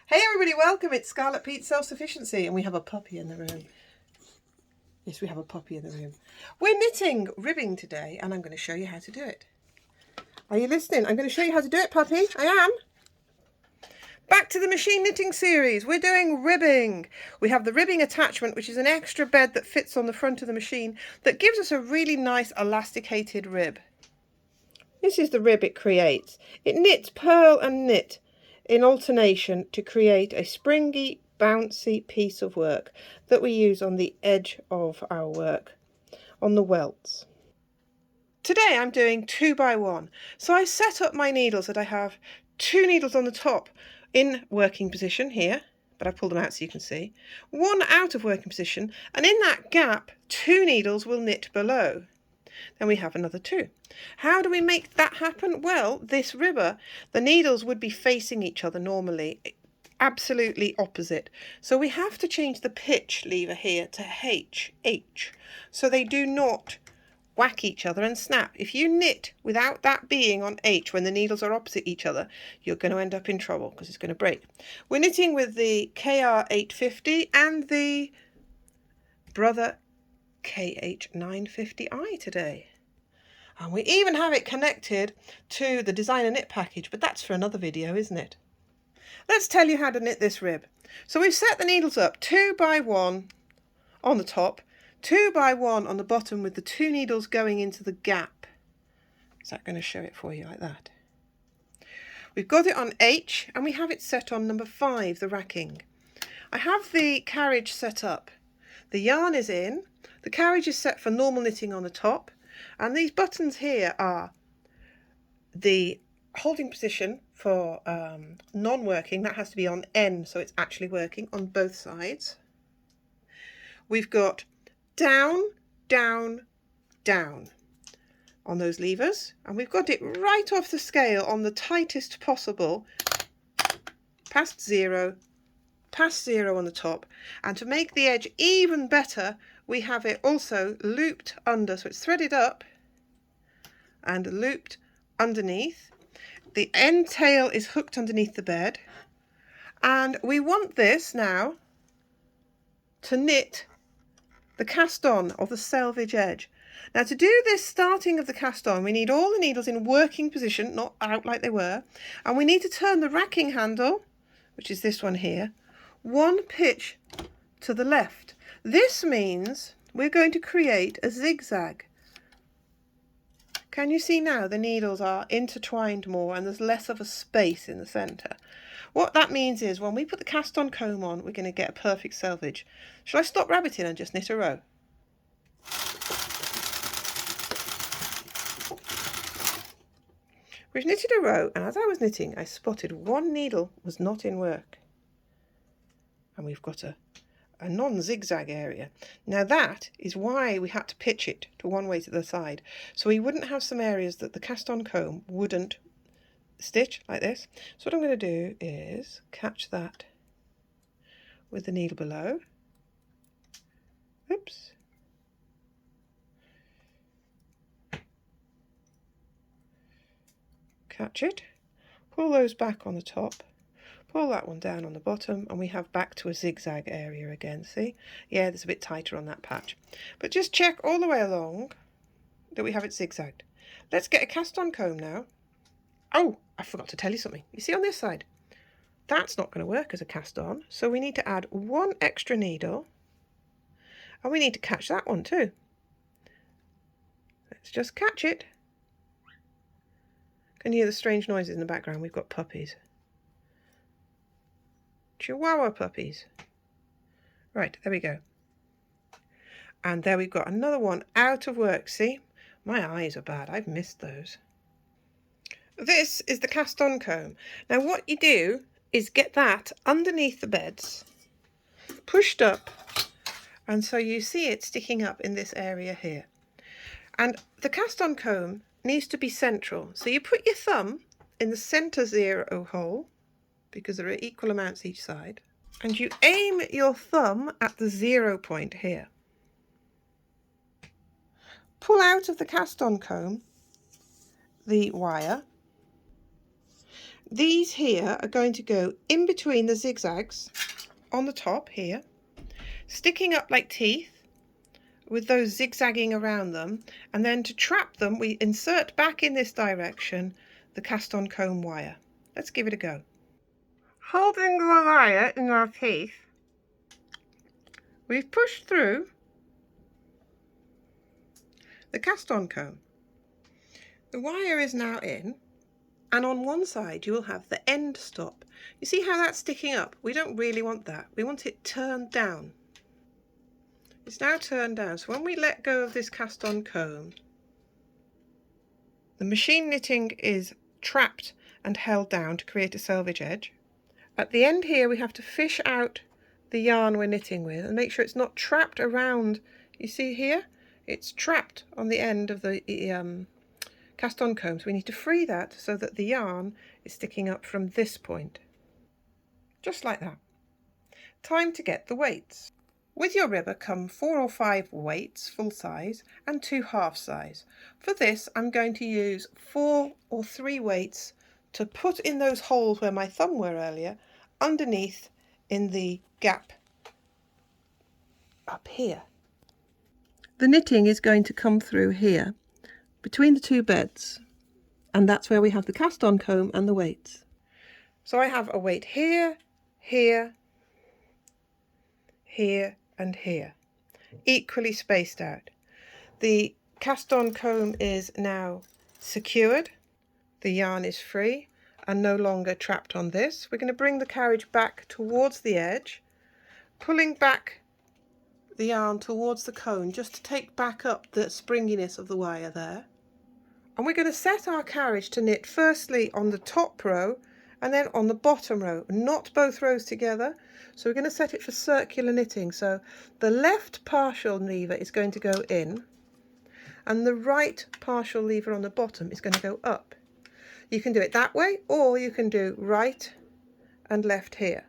Hey everybody, welcome. It's Scarlet Pete's Self-Sufficiency and we have a puppy in the room. Yes, we have a puppy in the room. We're knitting ribbing today and I'm going to show you how to do it. Are you listening? I'm going to show you how to do it, puppy. I am. Back to the machine knitting series. We're doing ribbing. We have the ribbing attachment, which is an extra bed that fits on the front of the machine that gives us a really nice elasticated rib. This is the rib it creates. It knits purl and knit in alternation to create a springy, bouncy piece of work that we use on the edge of our work, on the welts. Today I'm doing 2x1. So I set up my needles that I have 2 needles on the top in working position here, but I pulled them out so you can see. 1 out of working position, and in that gap 2 needles will knit below. Then we have another 2. How do we make that happen? Well, this ribber, the needles would be facing each other normally, absolutely opposite. So we have to change the pitch lever here to H, so they do not whack each other and snap. If you knit without that being on H when the needles are opposite each other, you're going to end up in trouble because it's going to break. We're knitting with the KR850 and the Brother KH950i today. And we even have it connected to the designer knit package, but that's for another video, isn't it? Let's tell you how to knit this rib. So we've set the needles up 2x1 on the top, 2x1 on the bottom with the 2 needles going into the gap. Is that going to show it for you like that? We've got it on H and we have it set on number 5, the racking. I have the carriage set up. The yarn is in, the carriage is set for normal knitting on the top, and these buttons here are the holding position for non-working. That has to be on N, so it's actually working on both sides. We've got down, down, down on those levers, and we've got it right off the scale on the tightest possible, past 0 on the top. And to make the edge even better, we have it also looped under, so it's threaded up and looped underneath. The end tail is hooked underneath the bed, and we want this now to knit the cast on or the selvage edge. Now to do this starting of the cast on, we need all the needles in working position, not out like they were, and we need to turn the racking handle, which is this one here, 1 pitch to the left. This means we're going to create a zigzag. Can you see now the needles are intertwined more and there's less of a space in the centre? What that means is when we put the cast on comb on, we're going to get a perfect selvage. Shall I stop rabbiting and just knit a row? We've knitted a row, and as I was knitting I spotted 1 needle was not in work. And we've got a non-zigzag area. Now that is why we had to pitch it to one way to the side, so we wouldn't have some areas that the cast on comb wouldn't stitch like this. So what I'm going to do is catch that with the needle below. Oops. Catch it, pull those back on the top, pull that one down on the bottom, and we have back to a zigzag area again. See? Yeah, there's a bit tighter on that patch. But just check all the way along that we have it zigzagged. Let's get a cast on comb now. Oh, I forgot to tell you something. You see on this side? That's not going to work as a cast on, so we need to add 1 extra needle, and we need to catch that one too. Let's just catch it. Can you hear the strange noises in the background? We've got puppies. Chihuahua puppies. Right, there we go. And there we've got another one out of work. See? My eyes are bad. I've missed those. This is the cast on comb. Now what you do is get that underneath the beds, pushed up, and so you see it sticking up in this area here. And the cast on comb needs to be central. So you put your thumb in the center 0 hole, because there are equal amounts each side, and you aim your thumb at the 0 point here. Pull out of the cast on comb the wire, These here are going to go in between the zigzags on the top here, sticking up like teeth with those zigzagging around them, and then to trap them we insert back in this direction the cast on comb wire. Let's give it a go. Holding the wire in our teeth, we've pushed through the cast on comb. The wire is now in, and on one side you will have the end stop. You see how that's sticking up? We don't really want that. We want it turned down. It's now turned down, so when we let go of this cast on comb, the machine knitting is trapped and held down to create a selvage edge. At the end here we have to fish out the yarn we're knitting with and make sure it's not trapped around. You see here? It's trapped on the end of the cast on comb, so we need to free that so that the yarn is sticking up from this point. Just like that. Time to get the weights. With your ribber come 4 or 5 weights, full size, and 2 half size. For this I'm going to use 4 or 3 weights to put in those holes where my thumb were earlier, underneath in the gap up here. The knitting is going to come through here between the 2 beds, and that's where we have the cast on comb and the weights. So I have a weight here, here, here and here, equally spaced out. The cast on comb is now secured, the yarn is free and no longer trapped on this. We're going to bring the carriage back towards the edge, pulling back the yarn towards the cone just to take back up the springiness of the wire there. And we're going to set our carriage to knit firstly on the top row and then on the bottom row, not both rows together. So we're going to set it for circular knitting. So the left partial lever is going to go in and the right partial lever on the bottom is going to go up. You can do it that way, or you can do right and left here.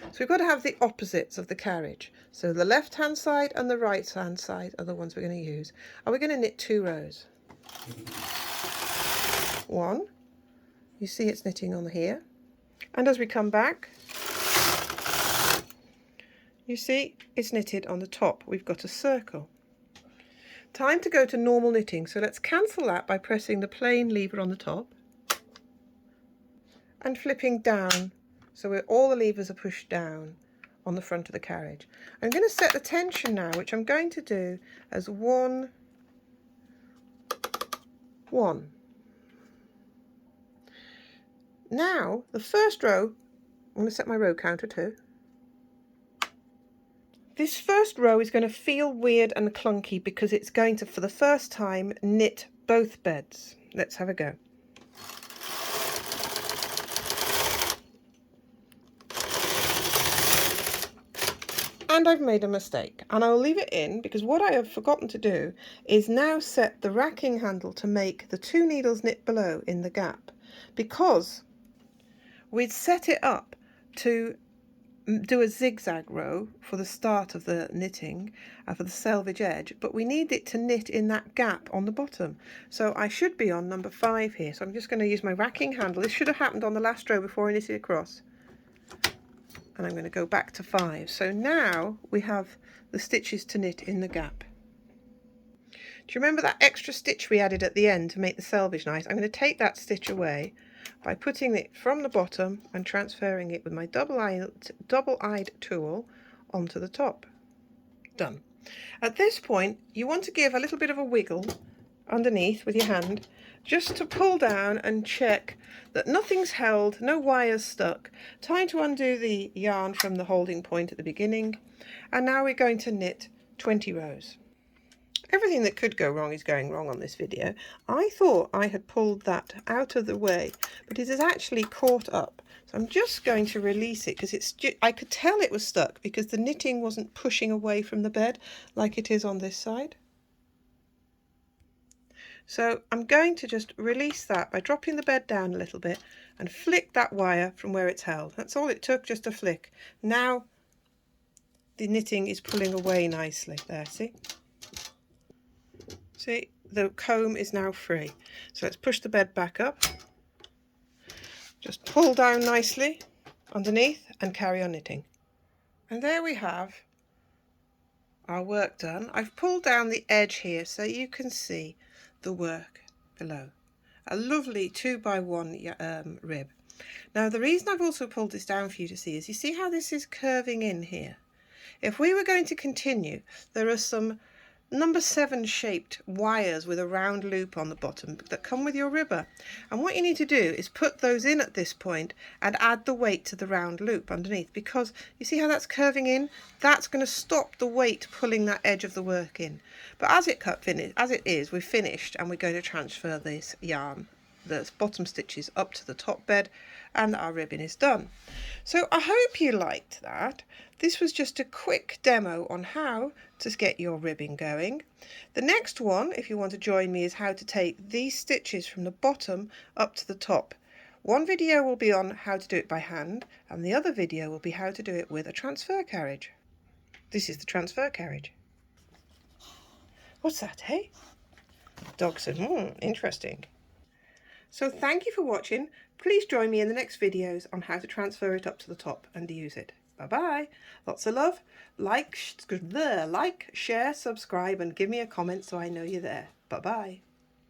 So we've got to have the opposites of the carriage. So the left hand side and the right hand side are the ones we're going to use. And we're going to knit 2 rows. 1, you see it's knitting on here, and as we come back you see it's knitted on the top. We've got a circle. Time to go to normal knitting, so let's cancel that by pressing the plain lever on the top and flipping down so all the levers are pushed down on the front of the carriage. I'm going to set the tension now, which I'm going to do as 1, 1. Now the first row, I'm going to set my row counter too. This first row is going to feel weird and clunky because it's going to, for the first time, knit both beds. Let's have a go. And I've made a mistake, and I'll leave it in because what I have forgotten to do is now set the racking handle to make the 2 needles knit below in the gap, because we'd set it up to do a zigzag row for the start of the knitting for the selvage edge, but we need it to knit in that gap on the bottom. So I should be on number 5 here, so I'm just going to use my racking handle. This should have happened on the last row before I knitted across. And I'm going to go back to 5. So now we have the stitches to knit in the gap. Do you remember that extra stitch we added at the end to make the selvage nice? I'm going to take that stitch away by putting it from the bottom and transferring it with my double-eyed tool onto the top. Done. At this point you want to give a little bit of a wiggle underneath with your hand, just to pull down and check that nothing's held, no wires stuck. Time to undo the yarn from the holding point at the beginning, and now we're going to knit 20 rows. Everything that could go wrong is going wrong on this video. I thought I had pulled that out of the way, but it is actually caught up. So I'm just going to release it because I could tell it was stuck because the knitting wasn't pushing away from the bed like it is on this side. So I'm going to just release that by dropping the bed down a little bit and flick that wire from where it's held. That's all it took, just a flick. Now the knitting is pulling away nicely. There, see? See, the comb is now free. So let's push the bed back up Just pull down nicely underneath and carry on knitting. And there we have our work done. I've pulled down the edge here so you can see the work below. A lovely 2x1 rib. Now the reason I've also pulled this down for you to see is, you see how this is curving in here? If we were going to continue, there are some number 7 shaped wires with a round loop on the bottom that come with your ribber, and what you need to do is put those in at this point and add the weight to the round loop underneath, because you see how that's curving in? That's going to stop the weight pulling that edge of the work in. But as it is, we've finished, and we're going to transfer this yarn, the bottom stitches, up to the top bed, and our ribbing is done. So I hope you liked that. This was just a quick demo on how to get your ribbing going. The next one, if you want to join me, is how to take these stitches from the bottom up to the top. One video will be on how to do it by hand, and the other video will be how to do it with a transfer carriage. This is the transfer carriage. What's that, hey? Dog said, interesting. So thank you for watching. Please join me in the next videos on how to transfer it up to the top and use it. Bye-bye. Lots of love. Like, share, subscribe, and give me a comment so I know you're there. Bye-bye.